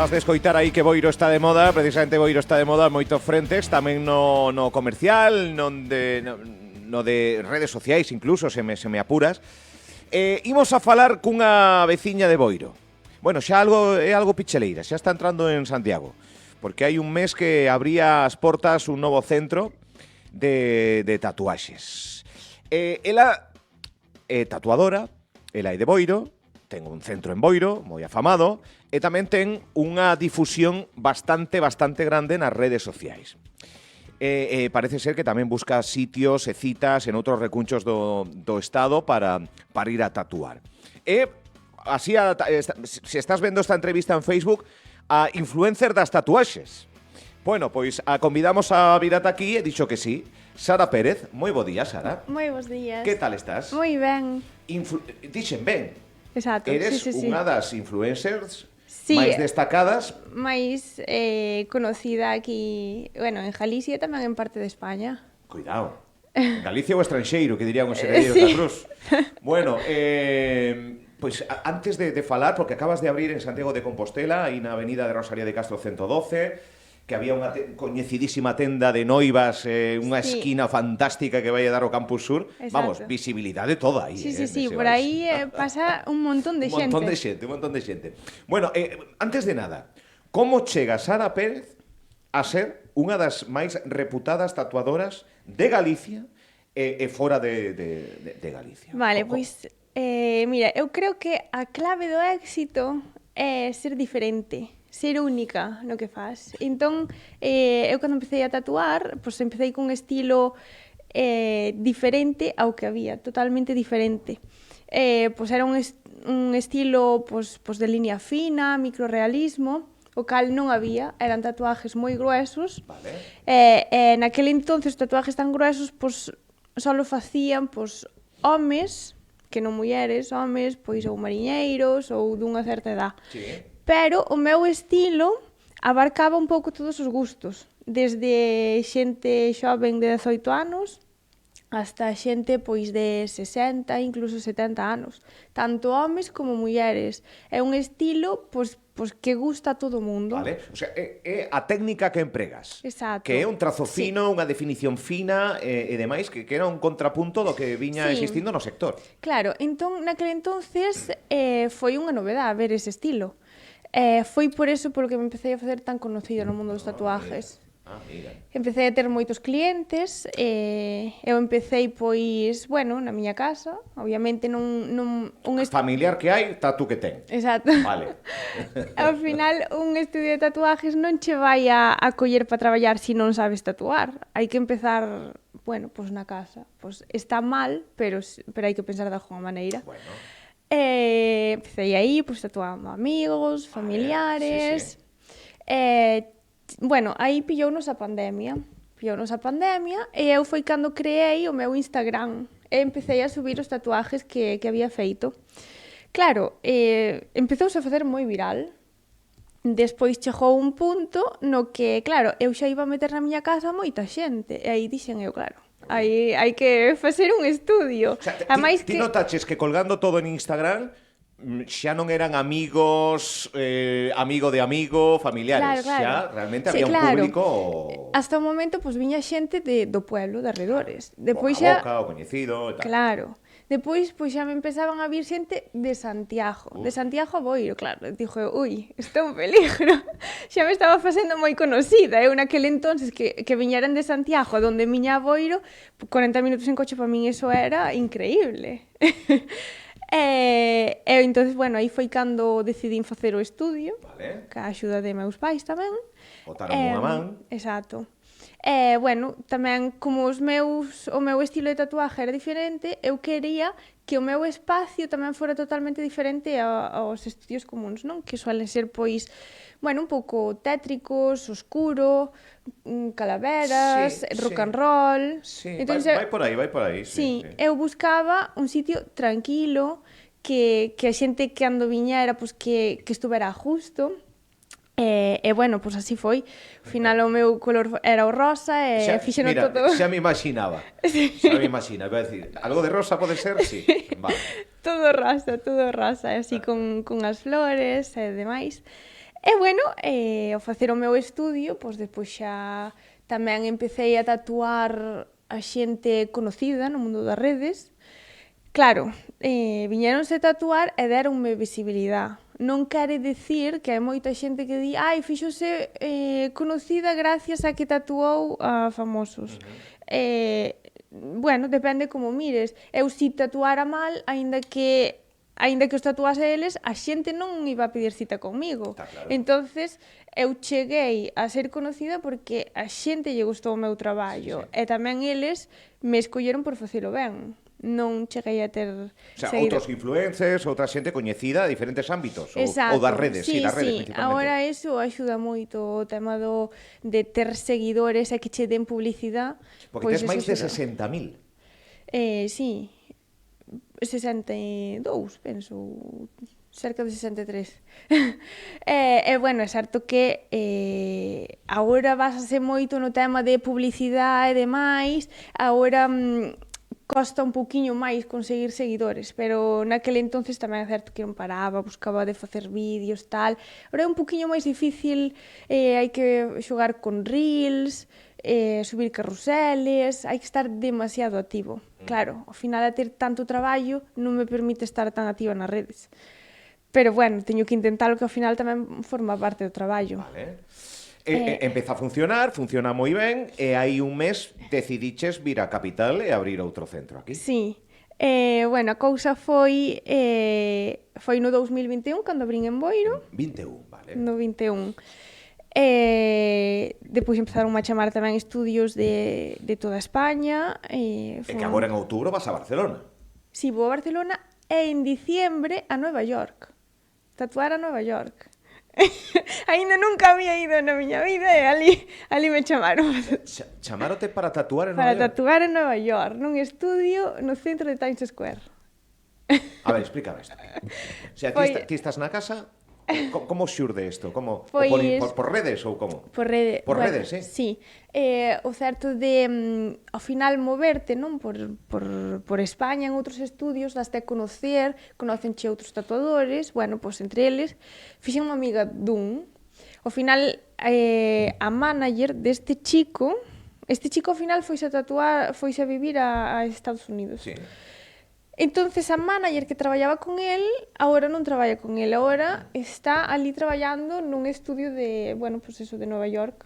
Acabas de escoitar aí que Boiro está de moda. Precisamente Boiro está de moda en moitos frentes, tamén no comercial, no de redes sociais incluso, se me apuras. Imos a falar cunha veciña de Boiro. Bueno, xa é algo picheleira, xa está entrando en Santiago, porque hai un mes que abría as portas un novo centro de tatuaxes. Ela é tatuadora, ela é de Boiro, ten un centro en Boiro, moi afamado, e tamén ten unha difusión bastante grande nas redes sociais. Parece ser que tamén busca sitios e citas en outros recunchos do estado para ir a tatuar. Así, se estás vendo esta entrevista en Facebook, a influencer das tatuaxes. Bueno, pois a convidamos a vir ata aquí e dixo que sí. Sara Pérez, moi bo día, Sara. Moi bons días. Que tal estás? Moi ben. Dixen ben. Exacto. Eres sí. unha das influencers sí, máis destacadas. máis conocida aquí, bueno, en Galicia e tamén en parte de España. Cuidado. En Galicia ou estranxeiro, que dirían os heredeiros da Cruz. Bueno, pois antes de falar, porque acabas de abrir en Santiago de Compostela, aí na avenida de Rosalía de Castro 112, que había unha coñecidísima tenda de noivas, unha esquina fantástica que vai a dar ao Campus Sur. Exacto. Vamos, visibilidade toda aí. Sí, por aí pasa un montón de xente. Un montón de xente. Bueno, antes de nada, como chega Sara Pérez a ser unha das máis reputadas tatuadoras de Galicia e fora de Galicia? Vale, pois, mira, eu creo que a clave do éxito é ser diferente, ser única no que faz. Entón, eu cando empecé a tatuar, pois empecé con un estilo diferente ao que había, totalmente diferente. Pois era un estilo pois de línea fina, microrealismo, o cal non había, eran tatuajes moi gruesos. Vale. Naquele entonces os tatuajes tan gruesos pois só lo facían pois homes, que non mulleres, homes, pois ou mariñeiros ou dunha certa edad. Sí. Pero o meu estilo abarcaba un pouco todos os gustos, desde xente xoven de 18 anos hasta xente pois de 60, incluso 70 anos, tanto homes como mulleres. É un estilo pois que gusta a todo o mundo. Vale, o sea, é a técnica que empregas. Exacto. Que é un trazo fino, unha definición fina e demais, que era un contrapunto do que viña existindo no sector. Claro, entón, naquele entonces foi unha novedade ver ese estilo. Foi por eso polo que me empecé a facer tan conocido no mundo dos tatuajes. Mira. Empecé a ter moitos clientes, eu empecé, pois, bueno, na miña casa, obviamente Familiar que hai, tatu que ten. Exacto. Vale. Ao final, un estudio de tatuajes non che vai a coller para traballar se non sabes tatuar. Hai que empezar, bueno, pois na casa. Pois está mal, pero hai que pensar de alguma maneira. Bueno. Empecé aí, pois tatuando amigos, familiares. Sí. Bueno, aí pillounos a pandemia e eu foi cando creei o meu Instagram e empecé a subir os tatuajes que había feito. Claro, empezouse a facer moi viral. Despois chegou un punto no que, claro, eu xa iba a meter na miña casa moita xente e aí dixen eu, claro, hai que facer un estudio. O sea, ti notaches que colgando todo en Instagram xa non eran amigos, amigo de amigo, familiares. Claro. Xa realmente había un público. Hasta o momento, pois, viña xente do pueblo, de arredores. Depois xa boca, o coñecido e tal. Claro. Depois, pois, xa me empezaban a vir xente de Santiago. De Santiago a Boiro, claro. Dixo eu, isto é un peligro. Xa me estaba facendo moi conocida. Eu naquele entonces que viñeran de Santiago, donde miña a Boiro, 40 minutos en coche para min eso era increíble. Entonces, bueno, aí foi cando decidín facer o estudio, vale, ca axuda de meus pais tamén. Botaron unha man. Exacto. Bueno, tamén como o meu estilo de tatuaje era diferente, eu quería que o meu espacio tamén fora totalmente diferente aos estudios comuns, non? Que suelen ser, pois, bueno, un pouco tétricos, oscuro, calaveras, rock and roll. Sí, entonces, vai por aí. Sí, eu buscaba un sitio tranquilo, que a xente que ando viñera, pois, que estuvera justo. E bueno, pois así foi. Ao final o meu color era o rosa e fixeno todo. Xa me imaginaba. Xa me imaginaba, iba a decir, algo de rosa pode ser? Sí. Vale. Todo rosa, así con as flores e demais. E, bueno, ao facer o meu estudio, pois despois xa tamén empecé a tatuar a xente conocida no mundo das redes. Claro, viñéronse tatuar e deronme visibilidade. Non quere dicir que hai moita xente que di ai, fíxose conocida gracias a que tatuou a famosos. Bueno, depende como mires. Eu si tatuara mal, aínda que os tatuase eles, a xente non iba a pedir cita comigo. Claro. Entonces, eu cheguei a ser conocida porque a xente lle gustou o meu traballo. E tamén eles me escolleron por facelo ben. Non cheguei a ter outros influencers, outra xente coñecida de diferentes ámbitos, ou das redes, sí, das redes sí. principalmente. Agora eso axuda moito o tema de ter seguidores e que che den publicidade. Porque tes máis de 60.000. Sí, 62, penso, cerca de 63. Bueno, é certo que agora basase moito no tema de publicidade e demais, agora costa un pouquiño máis conseguir seguidores, pero naquele entonces tamén é certo que non paraba, buscaba de facer vídeos, tal. Agora é un pouquiño máis difícil, hai que xogar con reels, subir carruseles, hai que estar demasiado activo. Claro, ao final de ter tanto traballo non me permite estar tan activa nas redes. Pero bueno, teño que intentalo que ao final tamén forma parte do traballo. Vale. Empeza a funcionar, funciona moi ben, e hai un mes decidiches vir á capital e abrir outro centro aquí. Sí. Bueno, a cousa foi no 2021, cando abrín en Boiro. 21, vale. No 21. Depois empezaron a chamar tamén estudios de toda España. E que agora en outubro vas a Barcelona. Sí, vou a Barcelona e en diciembre a Nova York. Tatuar a Nova York. Ainda nunca había ido na miña vida e ali me chamaron. Chamarote para tatuar en Nova York? Para tatuar en Nova York, nun estudio no centro de Times Square. A ver, explícame isto. O sea, ti estás na casa, como xurde isto? Por redes ou como? Por redes. Por redes, sí. O certo de, ao final, moverte, non? Por España, en outros estudios, daste a conocenche outros tatuadores, bueno, pois entre eles, fixen unha amiga dun. Ao final, a manager deste chico, ao final foise a vivir a Estados Unidos. Sí. Entonces a manager que traballaba con él, agora non traballa con él, agora está ali traballando nun estudio de, bueno, pues eso, de Nova York.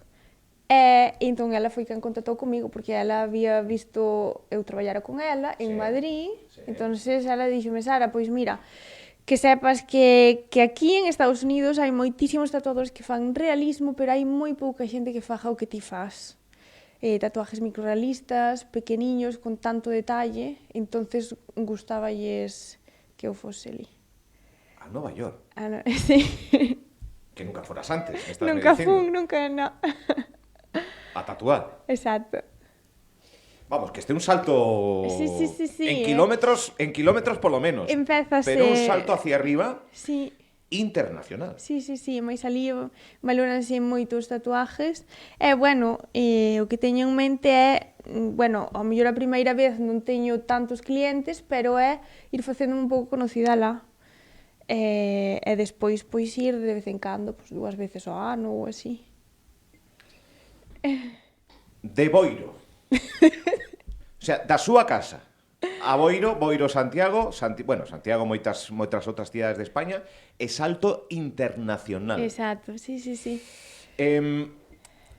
E entón ela foi quen contactou comigo, porque ela había visto eu traballara con ela en Madrid, entonces ela díxome, Sara, pois mira, que sepas que aquí en Estados Unidos hai moitísimos tatuadores que fan realismo, pero hai moi pouca xente que faja o que ti fas. Tatuajes microrealistas, pequeniños, con tanto detalle, entonces gustáballes que eu fose ali. A Nova York? Sí. Que nunca foras antes, me estás Nunca dicindo. nunca, no. A tatuar? Exacto. Vamos, que este é un salto Sí. en kilómetros polo menos. Empezase... Pero un salto hacia arriba sí. Internacional. Sí, máis ali valóranse moitos tatuajes. E, bueno, o que teño en mente é, bueno, ao mellor a primeira vez non teño tantos clientes, pero é ir facendo un pouco conocida lá. E despois, pois, ir de vez en cando, pois, 2 veces ao ano ou así. De Boiro. O sea, da súa casa a Boiro, Santiago, Santiago moitas outras cidades de España, e salto internacional. Exacto, sí.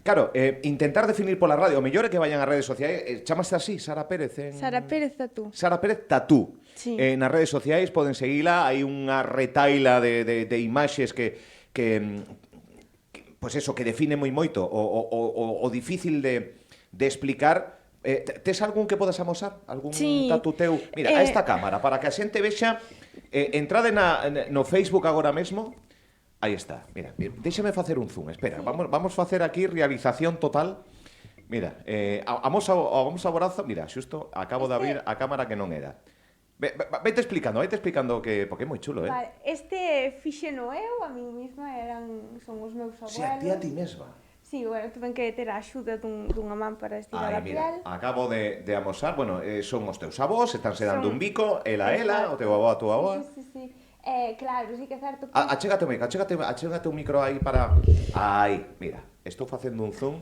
Claro, intentar definir pola radio, o mellor é que vayan ás redes sociais, chamase así, Sara Pérez. Sara Pérez Tatú. Sara Pérez Tatú. Sí. Nas redes sociais poden seguila, hai unha retaila de imaxes que pois eso, que define moi moito o difícil de explicar. Tes algún que podas amosar? Algún tatu teu? Mira, a esta cámara, para que a xente vexa, entrade no Facebook agora mesmo. Aí está, mira, déxame facer un zoom, espera, vamos facer aquí realización total. Mira, amosa o brazo, mira, xusto acabo de abrir a cámara que non era. Vete explicando que, porque é moi chulo, Vale, este fixeno eu, a mí mesma, son os meus abuelos. Se a ti mesma. Sí, bueno, tuven que ter a axuda dunha man para estirar a piel. Acabo de amosar, bueno, son os teus avós, estánse dando un bico, ela, o teu avó, a túa avó. Sí. Claro, sí que é certo que... Achégate o micro aí para... Aí, mira, estou facendo un zoom.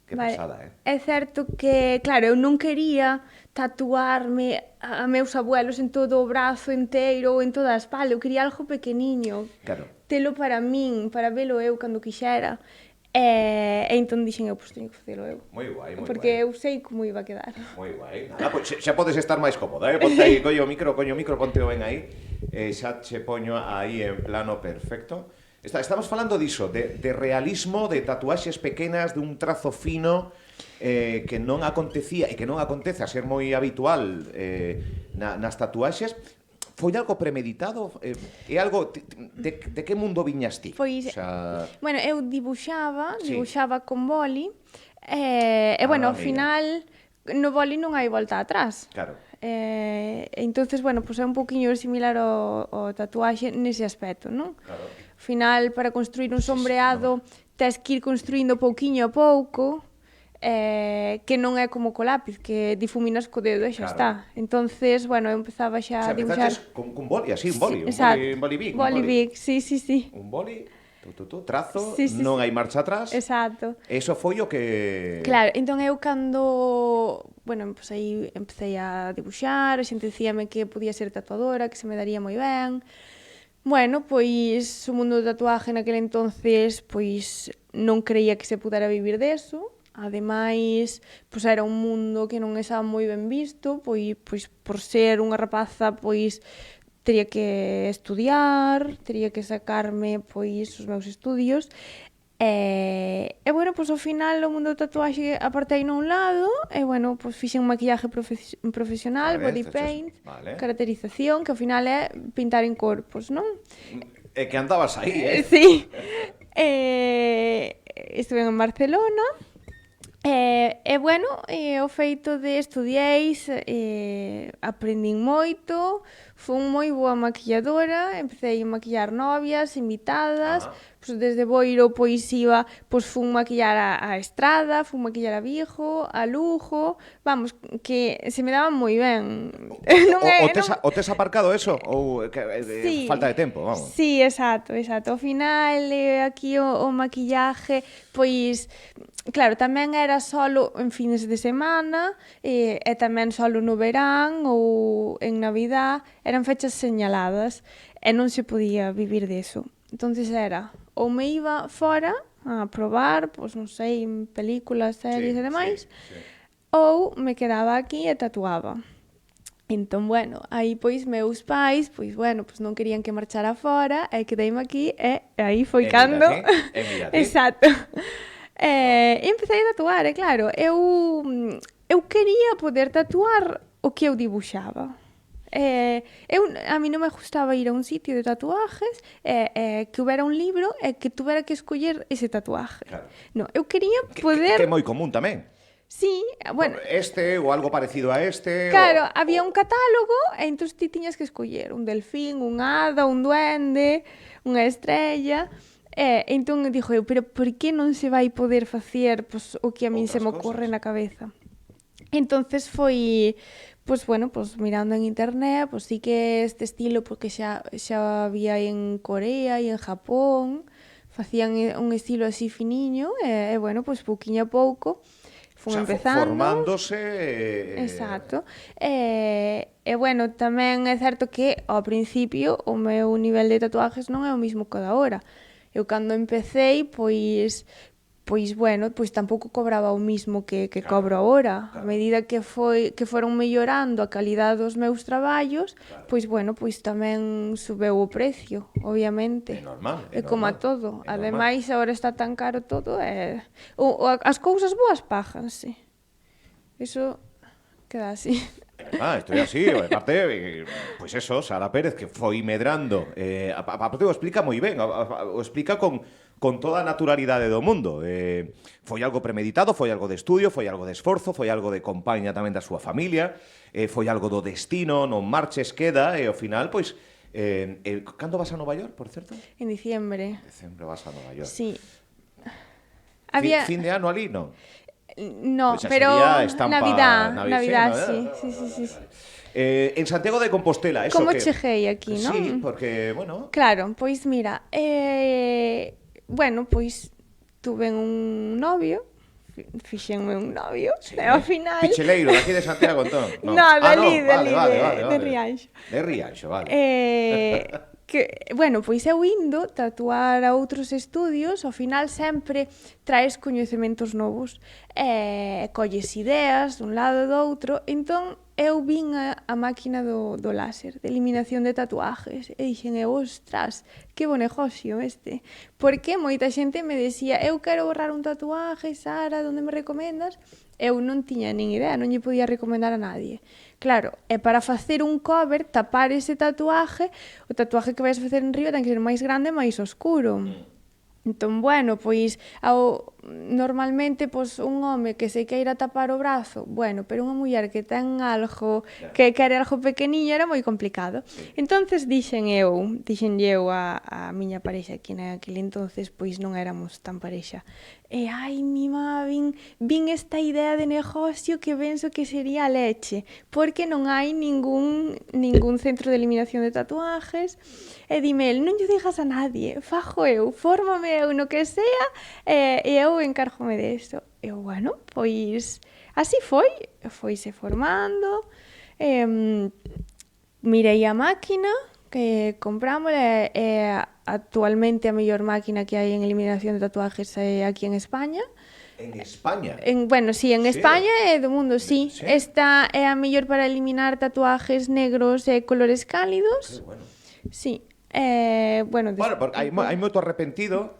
Que pasada, É certo que, claro, eu non quería tatuarme a meus abuelos en todo o brazo inteiro ou en toda a espalda. Eu quería algo pequeniño. Claro. Telo para min, para velo eu cando quixera. E entón dixen eu, pois teño que facelo eu. Moi guai, moi Porque guai. eu sei como iba a quedar. Moi guai. Nada, pois xa podes estar máis cómoda, Ponte aí, coño o micro, ponte ben aí. Xa che poño aí en plano perfecto. Estamos falando diso, de realismo, de tatuaxes pequenas, dun trazo fino, que non acontecía e que non acontece a ser moi habitual nas tatuaxes. Foi algo premeditado? É algo... De que mundo viñas ti? Pois, bueno, eu dibuixaba con boli, bueno, ao mira. final, no boli non hai volta atrás. Claro. Entonces, bueno, pues é un poquinho similar ao tatuaxe nese aspecto, non? Claro. Ao final, para construir un sombreado, tes que ir construindo pouquiño a pouco, que non é como co lápiz, que difuminas co dedo e xa está. Entonces, bueno, eu empezaba xa a dibuixar... Con boli, así, un boli, un boli big. Boli big, sí. Un boli, trazo, Sí. non hai marcha atrás. Exacto. Eso foi o que... Claro, entón eu cando... Bueno, pues aí empecé a dibuixar, a xente dicíame que podía ser tatuadora, que se me daría moi ben. Bueno, pois o mundo do tatuaje naquele entonces pois non creía que se pudera vivir deso. Ademais, pois era un mundo que non estaba moi ben visto, pois por ser unha rapaza, pois tería que estudiar, tería que sacarme pois os meus estudios. E bueno, pois ao final o mundo do tatuaxe apartei nun lado e bueno, pois fixen maquillaje profesional, body paint, caracterización, que ao final é pintar en corpos, non? É que andabas aí, Sí. Estuve en Barcelona. Bueno, o feito de estudiéis, aprendín moito, fun moi boa maquilladora, empecé a maquillar novias, invitadas, pois desde Boiro pois iba, pois fun maquillar a Estrada, fun maquillar a Vigo, a Lugo, vamos, que se me daba moi ben. O tes aparcado eso? Ou sí, falta de tempo, vamos? Sí, exacto. Ao final, aquí o maquillaje, pois, claro, tamén era solo en fines de semana, e tamén solo no verán ou en Navidad, eran fechas señaladas, e non se podía vivir deso. Entonces era, ou me iba fora a probar, pois non sei, en películas, series e demais, ou me quedaba aquí e tatuaba. Entón, bueno, aí pois meus pais, pois bueno, pois non querían que marchara fora, e quedeime aquí, e aí foi cando... Exacto. E empecé a tatuar, e claro, eu quería poder tatuar o que eu dibuixaba. A mí non me gustaba ir a un sitio de tatuajes que houbera un libro e que tuvera que escoller ese tatuaje. Claro. No, eu quería poder... Que é moi común tamén. Sí, bueno... Ou algo parecido a este... Claro, había un catálogo e entón ti tiñas que escoller un delfín, un hada, un duende, unha estrella... entón dixo eu, pero por que non se vai poder facer pois, o que a min se me ocorre na cabeza? Entonces foi... Pois, bueno, pois mirando en internet, pois sí que este estilo, porque xa había en Corea e en Japón, facían un estilo así finiño, e bueno, pois pouquiño a pouco, fun empezando. Formándose... Exacto. E bueno, tamén é certo que ao principio o meu nivel de tatuajes non é o mismo que o de agora. Eu cando empecé, pois bueno, pois tampouco cobraba o mismo que cobro agora. A medida que foron mellorando a calidade dos meus traballos, pois bueno, pois tamén subeu o precio, obviamente. É normal. É como a todo. Ademais, agora está tan caro todo, as cousas boas páganse. Iso queda así. Estoy así, aparte, pois eso, Sara Pérez, que foi medrando, aparte o explica moi ben, o explica con toda a naturalidade do mundo. Foi algo premeditado, foi algo de estudio, foi algo de esforzo, foi algo de compañía tamén da súa familia, foi algo do destino, non marches, queda, e ao final, pois, cando vas a Nova York, por certo? En diciembre. Diciembre vas a Nova York. Sí. Fin de ano ali, non? No, Pues pero estampa Navidad, sí. En Santiago de Compostela, eso Como que... cheguei aquí, non? Sí, porque, bueno... Claro, pois mira, bueno, pois tuve un novio, fixenme un novio, Sí, e ao final... Picheleiro, de aquí de Santiago, entón. No, dali, vale, de Rianxo. De Rianxo, vale. Bueno, pois eu indo tatuar a outros estudios, ao final sempre traes coñecementos novos, colles ideas dun lado e do outro, entón eu vin a máquina do láser, de eliminación de tatuajes, e dixen, ostras, que bo negocio este, porque moita xente me decía, eu quero borrar un tatuaje, Sara, onde me recomendas? Eu non tiña nin idea, non lle podía recomendar a nadie. Claro, e para facer un cover, tapar ese tatuaje, o tatuaje que vais a facer en riba ten que ser máis grande e máis oscuro. Entón, bueno, pois normalmente pois, un home que se queira tapar o brazo, bueno, pero unha muller que ten algo, que quere algo pequeniño, era moi complicado. Entonces dixenlle eu a miña parexa, que naquele entonces pois non éramos tan parexa. E ai, mima, vin esta idea de negocio que penso que sería a leche, porque non hai ningún centro de eliminación de tatuajes, e dime el, non lle digas a nadie, fajo eu, fórmame eu no que sea, e eu encárgome de eso. E eu, bueno, pois así foise formando, mirei a máquina que compramos, actualmente a mellor máquina que hai en eliminación de tatuajes aquí en España. En España? Bueno, sí, en España e do mundo, sí. Esta é a mellor para eliminar tatuajes negros e colores cálidos. Qué bueno. Sí. Bueno, porque hai moito arrepentido,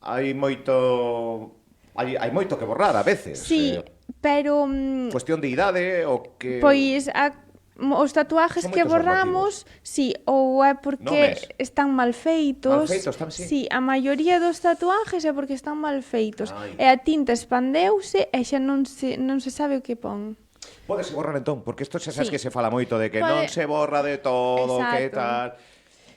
hai moito que borrar a veces. Sí, pero... Cuestión de idade, o que... Pois, os tatuajes que borramos, sí, ou é porque están mal feitos. Mal feitos, están, sí. Sí, a maioría dos tatuajes é porque están mal feitos. Ai. E a tinta expandeuse e xa non se sabe o que pon. Pódese borrar entón, porque isto xa sabes Sí. que se fala moito de que non se borra de todo, que tal...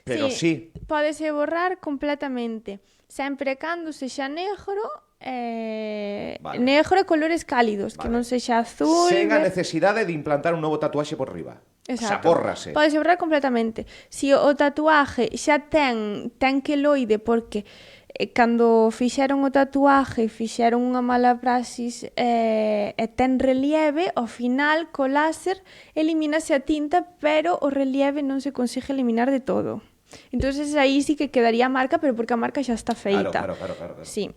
Pero sí. Pódese borrar completamente. Sempre cando sexa negro, negro e colores cálidos, que non sexa azul. Sen a necesidade de implantar un novo tatuaxe por riba. Exacto. O sea, bórrase. Pódese borrar completamente. Si o tatuaje xa ten queloide, porque cando fixeron o tatuaje fixeron unha mala praxis e ten relieve, ao final co láser elimínase a tinta, pero o relieve non se consigue eliminar de todo. Entonces aí sí que quedaría a marca, pero porque a marca xa está feita. Claro. Sí.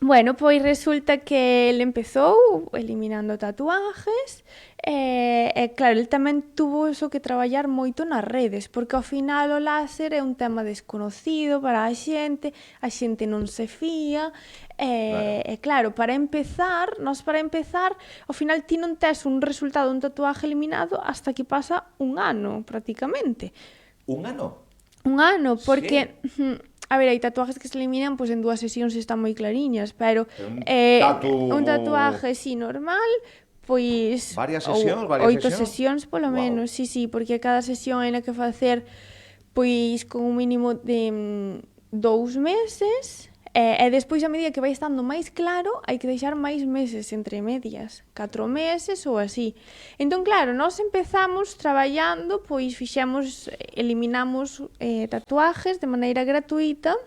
Bueno, pois resulta que ele empezou eliminando tatuajes e claro, ele tamén tuvo eso que traballar moito nas redes, porque ao final o láser é un tema desconocido para a xente non se fía, e claro, para empezar, ao final ti non tes un resultado dun tatuaje eliminado hasta que pasa un ano, prácticamente. Un ano? Un ano, porque... Sí. A ver, hai tatuajes que se eliminan pois en 2 sesións e están moi clariñas, pero un tatuaje así normal, pois varias sesións, 8 sesións polo menos, sí, porque cada sesión hai na que facer pois con un mínimo de 2 meses. E despois, a medida que vai estando máis claro, hai que deixar máis meses entre medias, 4 meses ou así. Entón, claro, nós empezamos traballando, pois eliminamos tatuajes de maneira gratuita,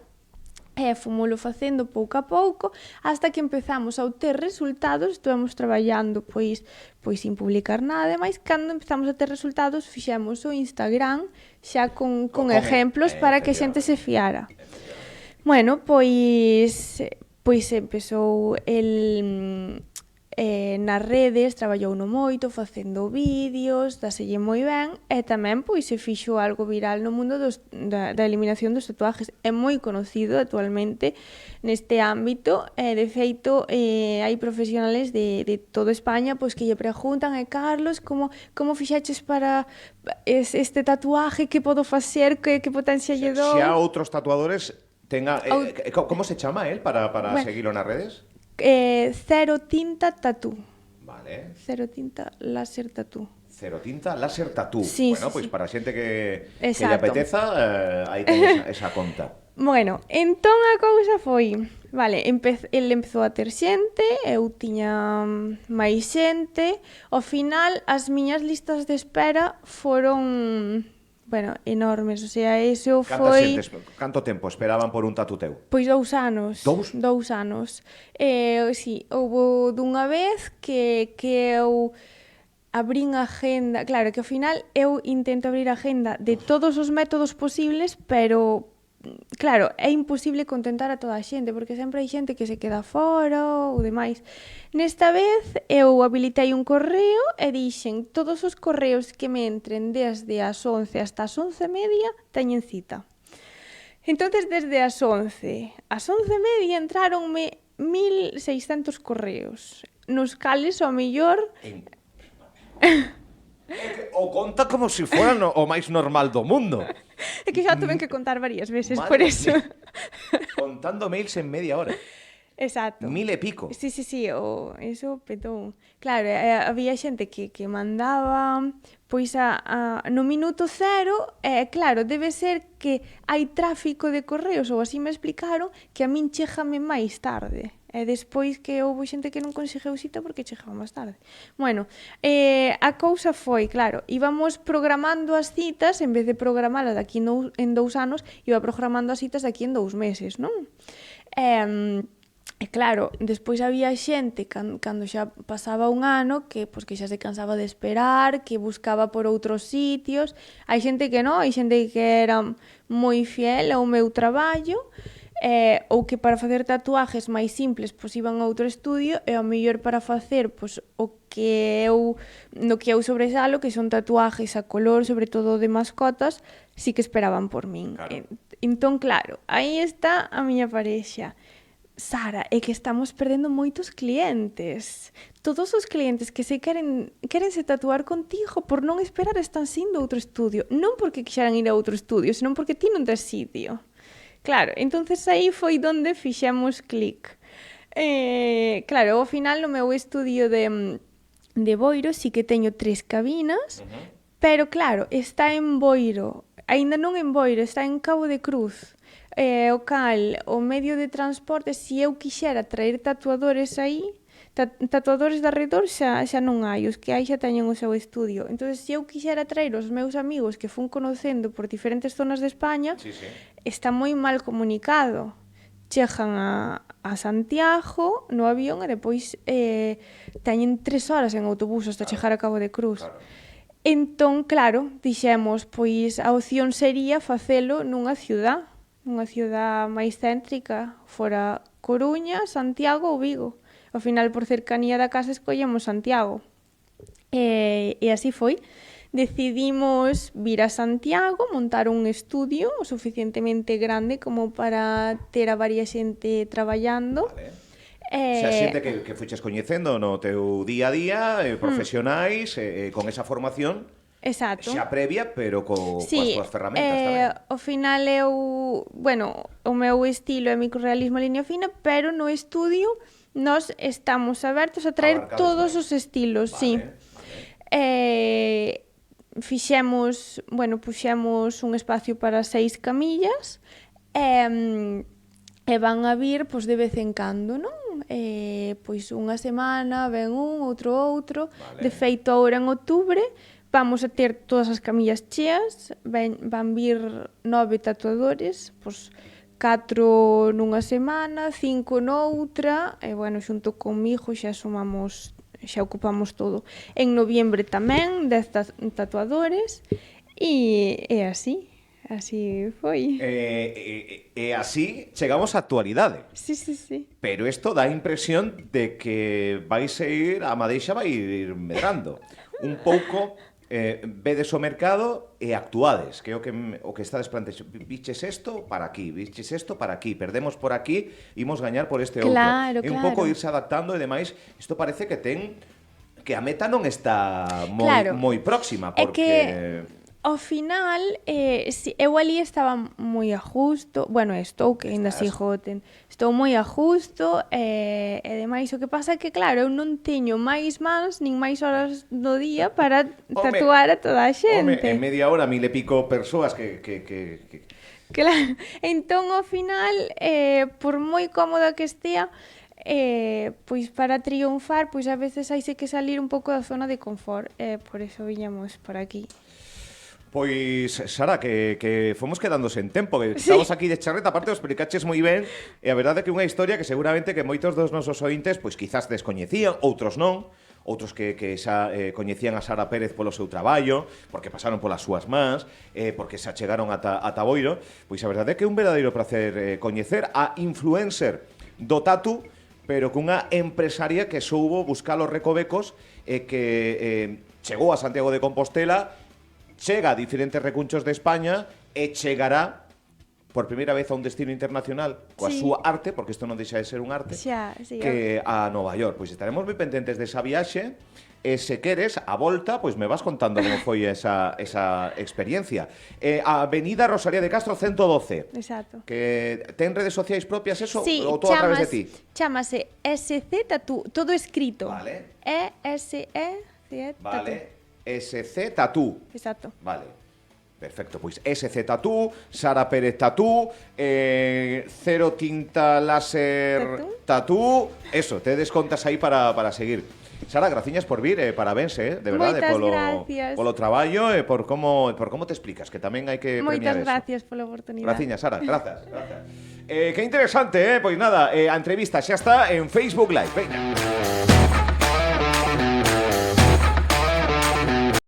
e fomolo facendo pouco a pouco, hasta que empezamos a obter resultados, estuvemos traballando, pois sin publicar nada, mas cando empezamos a ter resultados, fixemos o Instagram xa con exemplos para que a xente se fiara. Bueno, pois empezou el nas redes, traballou no moito, facendo vídeos, daselle moi ben, e tamén pois se fixo algo viral no mundo da eliminación dos tatuajes. É moi conocido actualmente neste ámbito, e de feito hai profesionales de toda España pois que lle preguntan, Carlos, como fixeches para este tatuaje, que podo facer, que potencia lle dou? Se há outros tatuadores... ¿Cómo se chama él para seguirlo nas redes? Cero Tinta Tatú. Vale. Cero Tinta Láser Tatú. Cero Tinta Láser Tatú. Sí, bueno, pois para a xente que lle Exacto. apeteza, aí ten esa conta. Bueno, entón a cousa foi... Vale, ele empezou a ter xente, eu tiña máis xente. Ao final, as miñas listas de espera foron, bueno, enormes. O sea, eso foi... Canto tempo esperaban por un tatu teu? Pois 2 anos. Dous? 2 anos. Sí, houve dunha vez que eu abrín a agenda. Claro, que ao final eu intento abrir a agenda de todos os métodos posibles, pero claro, é imposible contentar a toda a xente, porque sempre hai xente que se queda fora ou demais. Nesta vez, eu habilitei un correo e dixen todos os correos que me entren desde as 11 hasta as 11:30 teñen cita. Entonces, desde as 11 ás 11:30 entráronme 1600 correos, nos cales, ao mellor... O conta como se fora o máis normal do mundo. É que xa tuven que contar varias veces, Madre por eso. mía. Contando mails en media hora. Exacto. 1000 e pico. Sí, eso petou. Claro, había xente que mandaba pois no minuto cero, claro, debe ser que hai tráfico de correos, ou así me explicaron, que a min chégame máis tarde. E despois que houve xente que non conseguiu cita porque chegaba máis tarde. Bueno, a cousa foi, claro, íbamos programando as citas, en vez de programalas daqui en 2 anos, iba programando as citas daqui en 2 meses, non? E claro, despois había xente cando xa pasaba un ano que xa se cansaba de esperar, que buscaba por outros sitios. Hai xente que non, hai xente que era moi fiel ao meu traballo, ou que para facer tatuajes máis simples iban a outro estudio, e ao mellor para facer o que no que eu sobresalo, que son tatuajes a color, sobre todo de mascotas, sí que esperaban por min. Claro. Entón, claro, aí está a miña parexa. Sara, é que estamos perdendo moitos clientes. Todos os clientes que se querense tatuar contigo por non esperar están indo a outro estudio. Non porque quixeran ir a outro estudio, senón porque ti non tes sitio. Claro, entonces aí foi donde fixemos clic. Claro, ao final no meu estudio de Boiro sí que teño 3 cabinas, pero claro, está en Boiro, aínda non en Boiro, está en Cabo de Cruz. O cal, o medio de transporte, se eu quixera traer tatuadores aí, tatuadores de arredor xa non hai, os que hai xa teñen o seu estudio. Entón, se eu quixera traer os meus amigos que fun conocendo por diferentes zonas de España, está moi mal comunicado. Chegan a Santiago no avión e depois teñen 3 horas en autobús hasta chegar a Cabo de Cruz. Entón, claro, dixemos, pois a opción sería facelo nunha ciudad máis céntrica, fora Coruña, Santiago ou Vigo. Ao final, por cercanía da casa, escollemos Santiago. E así foi. Decidimos vir a Santiago, montar un estudio o suficientemente grande como para ter a varias xente traballando. Vale. Xa xente que fuches coñecendo no teu día a día, profesionais, con esa formación. Exacto. Xa previa, pero coas túas ferramentas tamén. Ao final o meu estilo é microrrealismo a línea fina, pero no estudio nós estamos abertos a traer todos os estilos, sí. Puxemos un espacio para 6 camillas e van a vir de vez en cando, non? Pois unha semana ven outro. De feito, agora en outubro vamos a ter todas as camillas cheas, van vir 9 tatuadores, 4 nunha semana, 5 noutra, e xunto comigo xa ocupamos todo. En noviembre tamén, 10 tatuadores, e así foi. E así chegamos á actualidade. Sí. Pero isto dá a impresión de que vais a ir, a madeixa vai ir medrando. Un pouco... vedes o mercado e actuades, que é o que estades plantexando. Viches isto para aquí, perdemos por aquí, imos gañar por este outro. Claro. Un pouco irse adaptando e demais. Isto parece que a meta non está moi próxima, porque... É que ao final, eu ali estaba moi a justo, estou, que ainda sigo, estou moi a justo, e demais, o que pasa é que, claro, eu non teño máis mans, nin máis horas do día para tatuar a toda a xente. En media hora, 1000 e pico persoas que Claro. Entón, ao final, por moi cómoda que estea, pois para triunfar, pois a veces haise que salir un pouco da zona de confort. Por eso viñamos por aquí. Pois, Sara, que fomos quedándose en tempo, que estamos aquí de charreta, aparte os explicaches moi ben, e a verdade é que é unha historia que seguramente que moitos dos nosos ointes, pois quizás descoñecían, outros non, outros que xa coñecían a Sara Pérez polo seu traballo, porque pasaron polas súas mans, porque se achegaron ata Boiro, pois a verdade é que é un verdadeiro placer coñecer a influencer do tatu, pero cunha empresaria que soubo buscar os recovecos e que chegou a Santiago de Compostela, chega a diferentes recunchos de España e chegará por primeira vez a un destino internacional coa súa arte, porque isto non deixa de ser un arte, que a Nova York. Pois estaremos moi pendentes desa viaxe e se queres, a volta, pois me vas contando como foi esa experiencia. A Avenida Rosalía de Castro 112. Exacto. Que ten redes sociais propias eso ou todo a chamas, través de ti? Chámase SC Tattoo, todo escrito. Vale. E-S-E-C Vale. SC Tattoo. Exacto. Vale. Perfecto, pois SC Tattoo, Sara Pérez Tattoo, Cero Tinta Láser Tattoo, eso, te descontas aí para seguir. Sara, graciñas por vir, parabéns, de verdade, polo traballo e por como te explicas, que tamén hai que premiar eso. Moitas gracias pola oportunidade. Graciñas, Sara, grazas. Que interesante, pois nada, a entrevista xa está en Facebook Live. Veña.